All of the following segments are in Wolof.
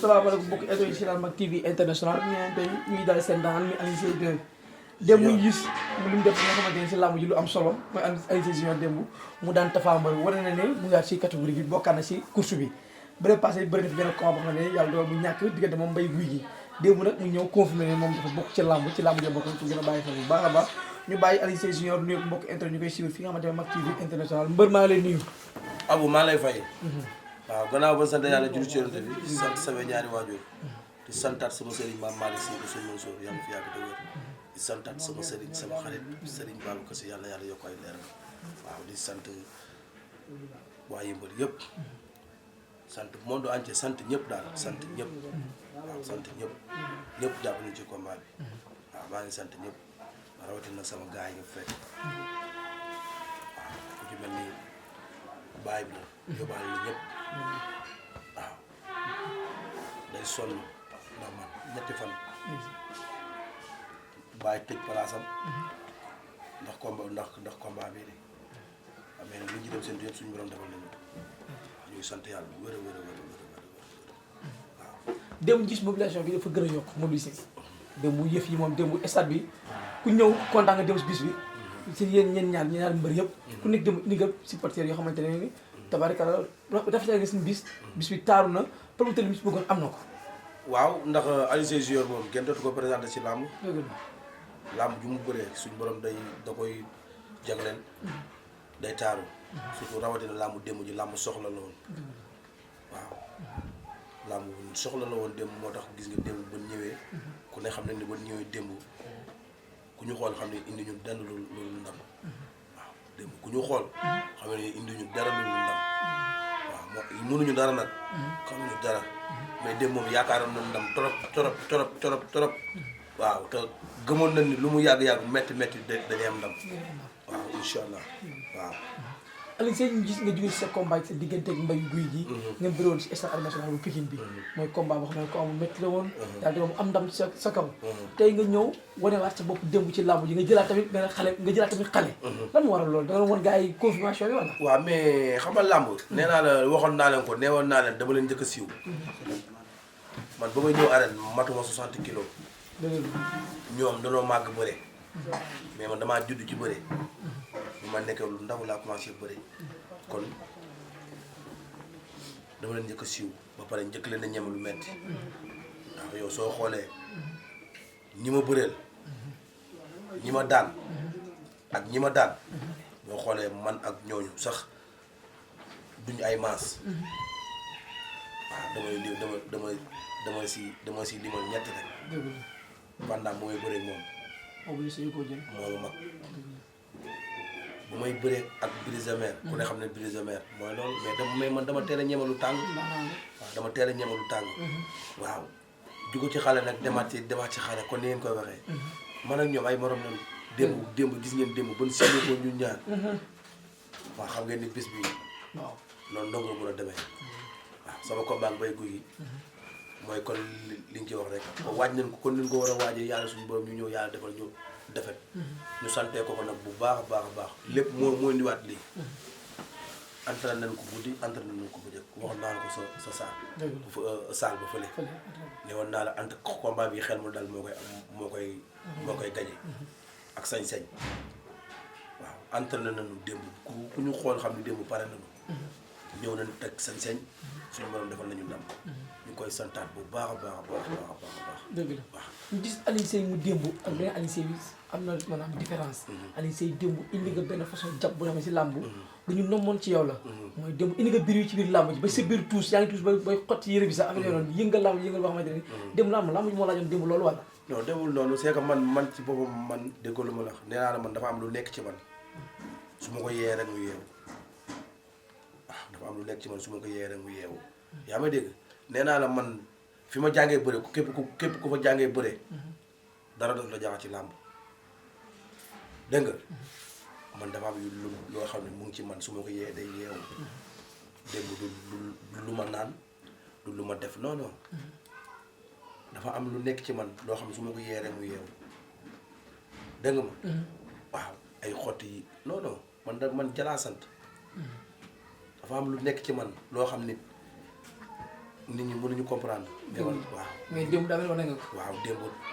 salaamaaleykum mbokk yi ci Mak TV international ñu ngi tey ñu ngi daal seen daan mi Alioune Seye 2 démb ñu gis lu mu def nga xamante ne si làmb ji lu am solo mooy Alioune Seye Junior démb mu daan Tapha Mbeur wane na ne mu ngi ci catégorie bi bokkaan na si course bi bëre passé bëri na fi benn combat boo xam ne yàlla dogal mu ñàkk diggante moom Mbaye Gouy Gui démb nag mu ñëw confirmé ne moom dafa bokk ci làmb ja bokk ci gën a bàyyi xel bu baax a baax ñu bàyyi Alioune Seye Junior nuyu mbokk internet ñu koy suivre fi nga xamante ne Mak TV international mbër maa lay nuyu Abou maa lay fay waaw gannaaw ba sant yàlla julli ci Yonent bi di sant sama ñaari waajur di santaat sama sëriñ Mame Malick Sy bu suñu Mansour yàlla fi yàgg te wér di santaat sama sëriñ sama xarit sëriñ Babacar Sy yàlla yokk ay leeram waaw di sant waa Yëmbal yëpp sant monde entier sant ñëpp daal sant ñëpp waaw sant ñëpp jàpp nañu ci combat bi waaw maa ngi sant ñëpp rawatina nag sama gars yi nga fekk waaw ku ci mel ni baay bi la yóbbaale la ñëpp waaw day sonn ndax man ñetti fan bàyyi tëj palaasam ndax combat bii de amee nag li ñu dem seen yëpp suñu borom defal nañu ñuy sant yàlla bu wér a wér waaw. démb gis mobilisation bi dafa gën a yokk mobilisation démb yëf yi moom démb stade bi ku ñëw kontaan nga dem si bis bi si yéen ñaar mbër yëpp ku nekk démb indi nga supporters yoo xamante ne ni tabarikala dafa teel nga seen bis bi taaru na promoteur bi bëggoon am na ko. waaw ndax Alioune Seye Junior moom kenn dootu ko présenté si làmb làmb ju mu bëree suñu borom da koy jagleel day taaru surtout rawatina làmb démb ji làmb soxla la woon waaw làmb soxla la woon démb moo tax gis nga démb ba ñëwee ku ne xam nañ ne ba ñëwee démb ku ñu xool xam ne indi ñu dara loolu ndam waaw démb ku ñu xool xam ne indi ñu dara loolu ndam waaw mënuñu dara nag xamuñu dara mais démb moom yaakaaroon nañ ndam trop waaw te gëmoon nañ ni lu mu yàgg-yàgg métti dañuy am ndam waaw incha allah waaw. Alioune Seye ñu gis nga jógee si sa combat sa diggante ak Mbaye Gouy Gui nga bëriwoon si stade national bu Pikine bi mooy combat boo xam ne ko amul métti la woon daal di mu am ndam sa kaw tey nga ñëw wanewaat sa bopp démb ci làmb ji nga jëlaat tamit benn xale lan mu waral loolu da nga woon gars yi confirmation bi wala waaw mais xam nga làmb nee naa la waxoon naa leen ko neewoon naa leen dama leen njëkk a siiw man ba may ñëw arène matuma 60 kilos ñoom danoo màgg bëre mais man damaa judd ci bëre bu ma nekkee lu ndaw laa commencé bëre kon dama leen njëkk a siiw ba pare njëkk leen a ñeme lu metti ndax yow soo xoolee ñi ma bëreel ñi ma daan ak ñi ma daan boo xoolee man ak ñooñu sax duñ ay maas waaw dama si limal ñett rek pendant bu may bëree moom moo mag bu may bëree ak Brise de Mer ku ne xam ne Brise de Mer mooy loolu mais man dama teel a ñeme lu tàng waaw dama teel a ñeme lu tàng waaw jugo ci xale nag demaat ci xale kon ni ngeen koy waxee man ak ñoom ay morom lañu démb gis ngeen démb ban signé ko ñun ñaar waaw xam ngeen ni bis bi noonu ndongo la mën a demee waaw sama combat ak Mbaye Gouy Gui mooy kon li ñu ci wax rek waaj nañ ko kon ni ñu ko war a waajee yàlla suñu borom ñu ñëw yàlla defal ñu defet ñu santee ko nag bu baax a baax lépp moo indiwaat lii entraîné nañ ko guddi entraîné nañ ko bu njëkk waxoon naa la ko sa saal ba fële ne woon naa la entre combat bi xel mu dal moo koy gañe ak sañ-sañ waaw entraîné nañu démb ku ñu xool xam ne démb pare nañu ñëw nañ teg sañ-sañ suñu borom defal nañu ndam ñu koy santaat bu baax a baax dëgg la waaw ñu gis Alioune Seye mu démb ak beneen Alioune Seye bi am na maanaam différence Alioune Seye démb indi nga benn façon jàpp bu xam ne si làmb lu ñu nommoon ci yow la mooy démb indi nga biir yi ci biir làmb ji ba sa biir tuus yaa ngi tuus bay xotti yére bi sax affaire yooyu noonu yëngal làmb boo xamante ne démb làmb ji moo laajoon démb loolu wala non demul noonu c'est que man ci boppam man déggoo lu ma la wax nee naa la man dafa am lu nekk ci man su ma ko yee rek mu yeewu waaw dafa am lu nekk ci man su ma ko yee rek mu yeewu yaa may dégg nee naa la man fi ma jàngee bëre képp ku fa jàngee bëre dara dootu la jaaxal ci làmb dégg nga man dafa am loo xam ne mu ngi ci man su ma ko yee day yeewu démb du lu ma naan du lu ma def non dafa am lu nekk ci man loo xam ne su ma ko yee rek mu yeewu dégg nga ma waaw ay xotti yi non man jalaa sant dafa am lu nekk ci man loo xam nit nit ñi mënuñu comprendre. mais démb daa mel wane nga ko.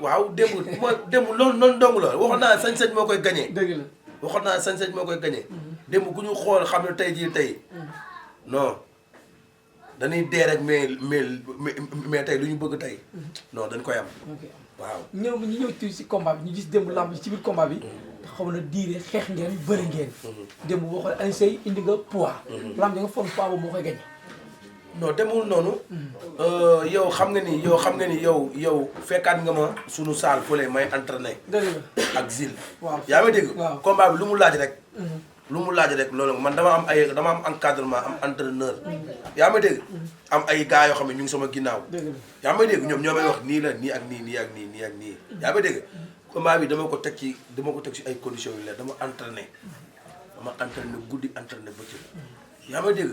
waaw démb loolu dong la waxoon naa sañ-sañ moo koy gagné. dëgg la waxoon naa sañ-sañ moo koy gagné. démb ku ñu xool xam ne tey jii tey. non dañuy dee rek mais tey lu ñu bëgg tey. non dañ koy am. waaw ñu ñëw ci combat bi ñu gis démb lamb ci biir combat bi. xaw na diire xeex ngeen bëri ngeen. démb boo xoolee Alioune Seye indi nga poids. lamb nga foog poids boobu moo koy gagné. non demul noonu. yow xam nga ni yow fekkaat nga ma sunu saal fële may entraîné. dëgg la ak Zil. waaw yaa may dégg. waaw combat bi lu mu laaj rek. lu mu laaj rek loolu man dama am encadrement am entraîneur. yaa may dégg. am ay gars yoo xam ne ñu ngi sama ginnaaw. dëgg la yaa may dégg ñoom ñoo may wax nii la nii ak nii nii ak nii nii ak nii. yaa may dégg combat bi dama ko teg ci ay conditions yu leer dama entraîné guddi entraîné bëccëg. yaa may dégg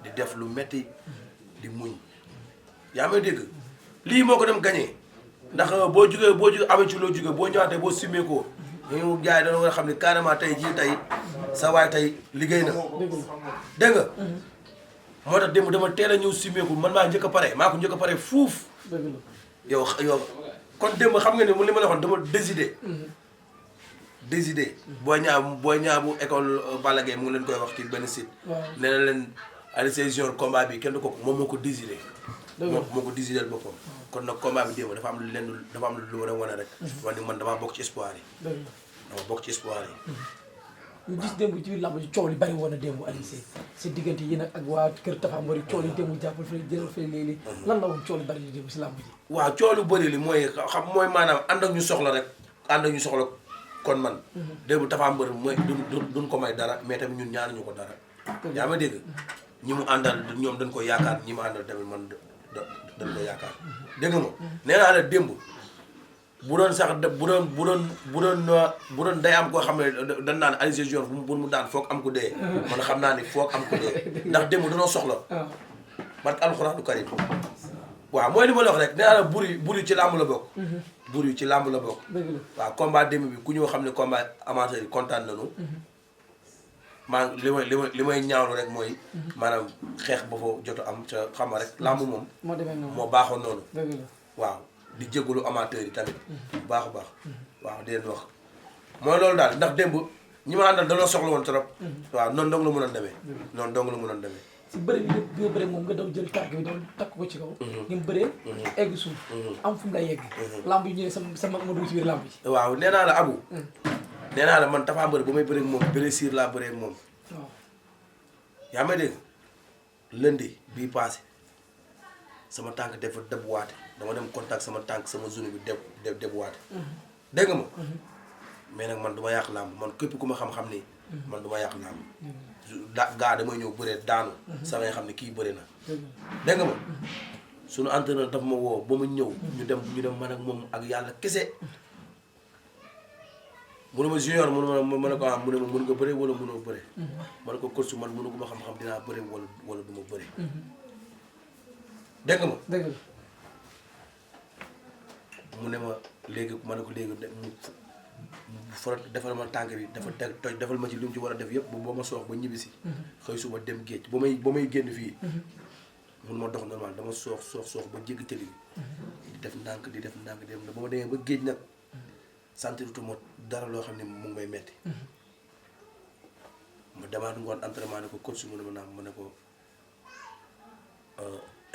di def lu metti di muñ. yaa may dégg lii moo ko dem gagné ndax boo jugee amee ci loo jugee boo ñëwaatee boo simmee ko. ñu gars yi dañoo war a xam ne carrément tey jii tey sa waay tey liggéey na. dégg nga. moo tax démb dama teel a ñëw simeeku man maa njëkk a pare maa ko njëkk a pare fuuf. yow kon démb xam nga ne li ma la waxoon dama décidé. booy ñaa bu école Balla Gaye mu ngi leen koy wax ci benn site. nee na leen Alioune Seye Junior combat bi kenn du ko moom moo ko décidé. moo ko décidé boppam. kon nag combat bi démb dafa am lu war a wane rek. wax ni man damaa bokk ci espoir yi. dama bokk ci espoir yi. ñu gis démb ci biir làmb ji coow li bari woon na démb Alioune Seye si diggante yi nag ak waa kër Tapha Mbeur coow li démb jàppal fële jëlal fële léegi lan la woon coow li bari li démb si làmb ji. waaw coow lu bëri li mooy maanaam ànd ak ñu soxla rek ànd ak ñu soxla kon man. démb Tapha Mbeur mooy duñ ko may dara mais tamit ñun ñaanuñu ko dara. yaa ma dégg ñi mu àndal ñoom dañ ko yaakaar ñi mu àndal tamit man dañ ko yaakaar dégg nga ma nee naa la démb. bu doon sax bu doon day am koo xam ne dañ naan Alioune Seye Junior bu mu daan foog am ko dee. man xam naa ni foog am ko dee. ndax démb danoo soxla. barke alxuraanu karim waaw mooy li ma la wax rek nee naa la buri ci làmb la bokk. buri ci làmb la bokk. waaw combat démb bi ku ñëw xam ne combat amateur yi kontaan nañu. maa li may ñaawlu rek mooy. maanaam xeex ba fa jot a am ca xam nga rek làmb moom. moo baaxoon noonu. waaw. di jégalu amateur yi tamit bu baax a baax waaw di leen wax mooy loolu daal ndax démb ñi ma àndal dañoo soxla woon trop waaw noonu dong la mënoon demee si bëri bi lépp bi nga bëri moom nga daw jël tànk bi daw takk ko ci kaw nga bëree egg suuf am fu mu lay yegg lamb yi ñu ne sa mag ma dugg ci biir lamb yi waaw nee naa la Abu nee naa la man Tapha Mbeur ba may bëree moom blessure laa bëree moom waaw yaa may dégg lundi bii passé sama tànk dafa dëbbuwaate dama dem contact sama tànk sama zone bi dëbbuwaate dégg nga ma mais nag man du ma yàq làmb man képp ku ma xam-xam ni man du ma yàq làmb gaa damay ñëw bëree daanu sa ngay xam ne kii bëri na dégg nga ma suñu entraîneur dafa ma woo ba ma ñëw ñu dem man ak moom ak yàlla kese mënu ma junior ma ne ko am mu ne ma mën nga bëre wala mënoo bëre ma ne ko coach man mënu ko ma xam-xam dinaa bëre wala du ma bëre dégg nga ma dëgg mu ne ma léegi ma ne ko léegi mu for defal ma tànk bi dafa toj defal ma ci li mu ci war a def yëpp ba ma soox ba ñibbisi xëy suba dem géej ba may génn fii mun ma dox normal dama soox ba jéggi tëli bi di def ndànk di def ndànk ba ma demee ba géej nag sentirutuma dara loo xam ne mu ngi may metti ma demaat ngoon entraînement ne ko coach mu ne ma naam ma ne ko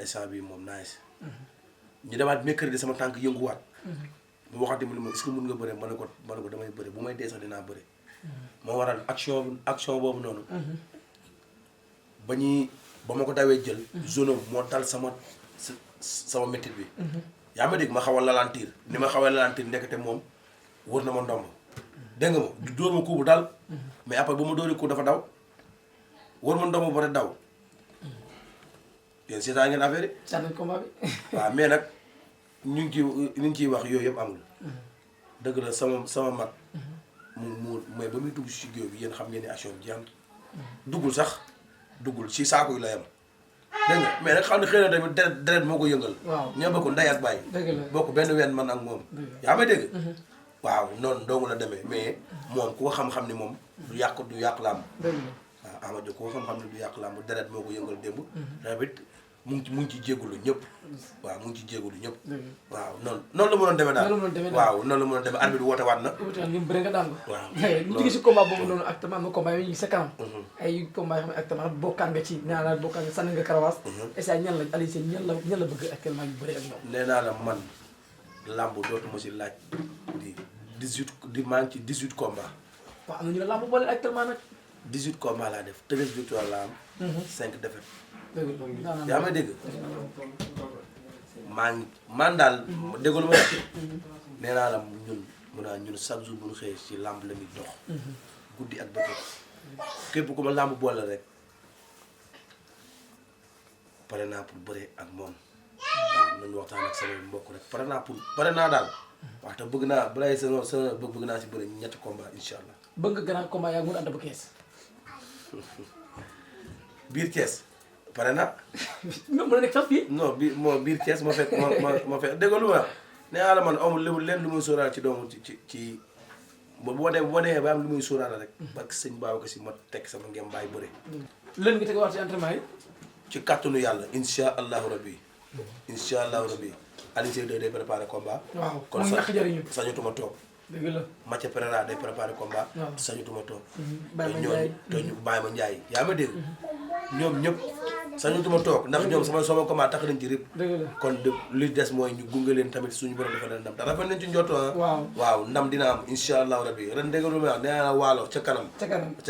instant bi moom nice ñu demaat mercredi sama tànk yënguwaat mu waxante mu ne ma est-ce que mun nga bëre ma ne ko damay bëre bu may dee sax dinaa bëre moo waral action boobu noonu ba ma ko dawee jël zone moo dal sama métit bi yaa ma dégg ma xaw a lalantiir ni ma xaw a lalantiir ndekete moom wër na ma ndomb dégg nga ma du dóor ma coup bu dal mais après bu ma dóori coup dafa daw wër ma ndomb ba pare daw yéen seetaan ngeen affaire yi. seetaan combat bi. waaw mais nag ñu ngi ciy wax yooyu yëpp amul. dëgg la sama mag. mu mais ba muy dugg si géew bi yéen xam ngeen ni action bi jeex duggul si saako yi la yam. dégg nga mais nag xam ne xëy na tamit deret moo ko yëngal. waaw ñoo bokk ndey ak baay. dëgg la bokk benn ween man ak moom. yaa may dégg. waaw noonu doomu la demee mais moom ku ko xam-xam ni moom. du yàq làmb. dëgg la waaw Amadou ku ko xam-xam ni du yàq làmb deret moo ko yëngal démb. tamit mu ngi ci jégalu ñëpp waaw mu ngi ci jégalu ñëpp waaw noonu la mënoon demee daal waaw noonu la mënoon demee arbitre bi woote waat na li mu bëri nga daan ko waaw ñu jóge si combat boobu noonu actuellement am na combat yi ñu sa kanam ay combat yoo xam ne actuellement bokkaan nga ci ñaanal bokkaan nga sànni nga karawaas esa ñan la Alioune Seye ñan la bëgg actuellement ñu bëri ak ñoom nee naa la man làmb dootuma si laaj di maa ngi ci 18 combat waaw am na ñu la làmb boole actuellement nag 18 combat laa def 13 victoire la am 5 défaites yaa may dégg man daal déglu ma nee naa la ñun chaque jour bu ñu xëyee ci làmb la ñuy dox guddi ak bëccëg képp ku ma làmb boole rek pare naa pour bëre ak moom waaw nañu waxtaan ak samay mbokk rek pare naa daal wax te bëgg naa balay sa bëgg naa si bëre ñetti combat insha allah bëgg nga grand combat yaa ngi mun ànd ba kees biir Thiès pare na. nga mën a nekk sax fii. non biir Thiès ma fekk ma fekk dégg lu ma nee naa la man amul leen lu muy sóoraale ci doomu ci boo demee ba am lu muy sóoraale rek. parce que sëñ Babacar Si ma teg sama ngem bàyyi bëre. leen nga tegawaat ci entraînement yi. ci kàttanu yàlla incha allahu rabbi incha allahu rabbi Alioune Seye day préparé combat. waaw kon sañutuma toog. dëgg la Mathieu Pereira day préparé combat. waaw sañutuma toog. Baye Ma Ndiaye yaa ma dégg. ñoom ñëpp sañutuma toog ndax ñoom sama combat tax nañ ci rib. dëgg la kon li des mooy ñu gunge leen tamit suñu borom dafa leen ndam te rafet nañ ci njotto waaw ndam dina am incha allahu rabbi ren dégg lu ma wax nee naa waalo ca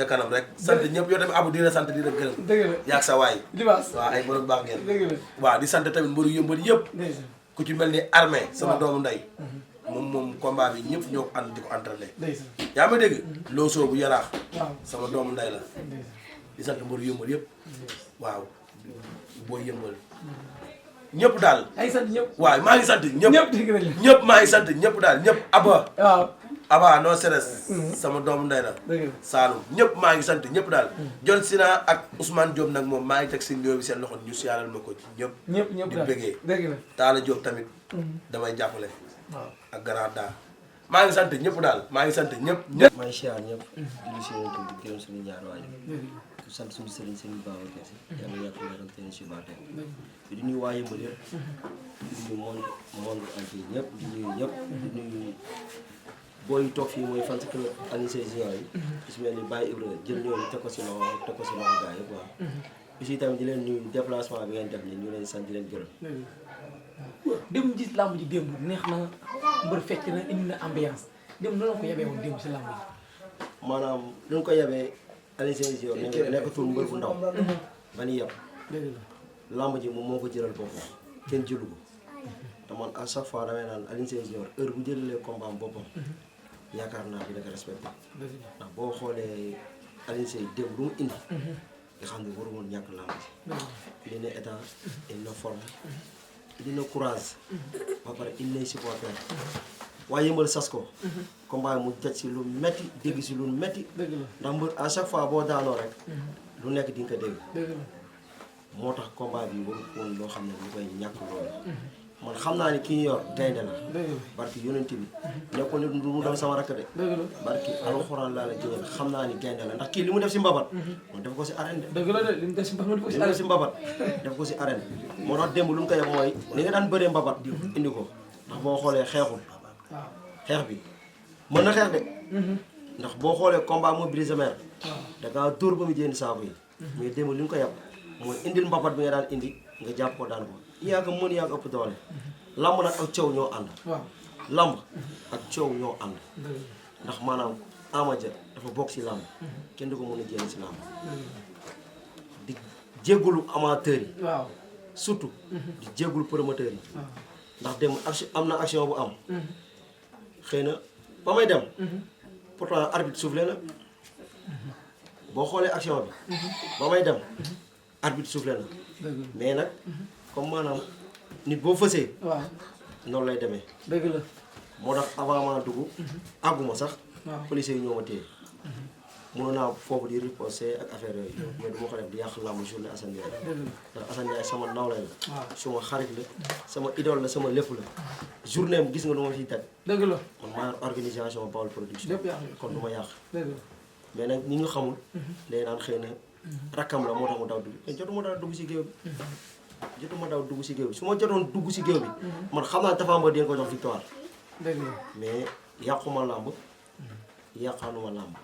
kanam rek sant ñëpp yoo tamit abu dina sant dina gërëm. dëgg la yaag sa waay. libaas waaw ay borom baax ngeen. dëgg la waaw di sant tamit mbaru yëmbal yëpp. ku ci mel ni armée sama doomu ndey. moom combat bi ñëpp ñoo ko ànd di ko entraîné. yaa ma dégg. loosoo bu yaraax. sama doomu ndey la. di sant mbaru yëmbal yëpp. waaw booy yëmbal. ñëpp daal. ay sant ñëpp. waaw maa ngi sant ñëpp. ñëpp maa ngi sant ñëpp daal ñëpp aba. waaw aba no stress. sama doomu ndey la. Saalum ñëpp maa ngi sant ñëpp daal. John Sina ak Ousmane Diop nag moom maa ngi teg si ñëw bi seen loxo ñu siyaalal ma ko ci ñëpp. ñëpp di bëggee. dëgg la Talla Diop tamit. damay jàppale. waaw ak Grand Da maa ngi sant ñëpp daal maa ngi sant ñëpp. maa ngi siyaar ñëpp. julli si yéen tamit gërëm suñu ñaar waajur. di sant suñu sëriñ sëriñ Babacar Si. yàlla yàq leeram teen si baatee. di nuyu waa Yëmbal yëpp. di nuyu monde entier ñëpp di nuyu ñëpp. di nuyu booy toog fii mooy fan si club Alioune Seye Junior yi. su mel ni Baye Ibra jël ñooñu teg ko si loxo gars yi quoi. aussi tamit di leen nuyu déplacement bi ngeen def nii ñu leen sant di leen gërëm. démb gis làmb ji démb neex na mbër fecc na indi na ambiance démb noonu la ko yabee woon démb si làmb ji. maanaam lu ñu ko yabee Alioune Seye Junior nekkatul mbër bu ndaw. ba ni yab. làmb ji moom moo ko jëral boppam kenn jëlu ko. te man à chaque fois damay naan Alioune Seye Junior heure bu jëlalee combat am boppam. yaakaar naa dina ko respecté. ndax boo xoolee Alioune Seye démb lu mu indi. nga xam ne waru woon ñàkk làmb ji. indi na état indi na forme. indi na courage. ba pare indi na supporter. waaye Yëmbal sas ko. combat mu jaj si lu metti dégg si lu metti. ndax mbër à chaque fois boo daanoo rek. lu nekk di nga ko dégg. moo tax combat bi waru woon loo xam ne lu koy ñàkk loolu. man xam naa ni ki ñu yor gaynde la. barki yonent bi nekkul ni mu doon sama rakk de. barki alxuraan laa la jëlee xam naa ni gaynde la ndax kii li mu def si mbabat. man def ko si arène de. dëgg la de li mu def si mbabat def ko si arène. moo tax démb lu mu koy def mooy ni nga daan bëree mbabat indi ko ndax boo xoolee xeexul. xeex bi mën na xeex de. ndax boo xoolee combat moo brisé mer. da ngaa dóor ba mu jéem saako yi. mais démb li nga ko yab mooy indil mbabat bi nga daan indi nga jàpp ko daan ko. yaa ko mën yaa ko ëpp doole. lamb nag ak coow ñoo ànd. lamb ak coow ñoo ànd. ndax maanaam Ama Dia dafa bokk si lamb. kenn du ko mën a jéem si lamb. di jégalu amateurs yi. surtout. di jégalu promoteurs yi. ndax dem am na action bu am. xëy na ba may dem. pourtant arbitre soufflé na. boo xoolee action bi. ba may dem. arbitre soufflé na. mais nag. comme maanaam nit boo fësee. noonu lay demee. dëgg la. moo tax avant maa dugg. àgguma sax. policiers yi ñoo ma téye. mënoon naa foofu di riposter ak affaire yooyu. mais du ma ko def di yàq làmb journée Assane Ndiaye. ndax Assane Ndiaye sama nawle la. suma xarit la. sama idole la sama lépp la. journée am gis nga lu ma fiy teg. dëgg la man maa yor organisation Baol production. lépp yàq kon du ma yàq. dëgg la mais nag ñi nga xamul. day naan xëy na rakkam la moo tax mu daw dugg mais jotuma daal dugg si géew bi. jotuma daw dugg si géew bi su ma jotoon dugg si géew bi man xam naa Tapha Mbeur dina ko jox victoire dëgg la mais yàquma làmb yàqaanuma làmb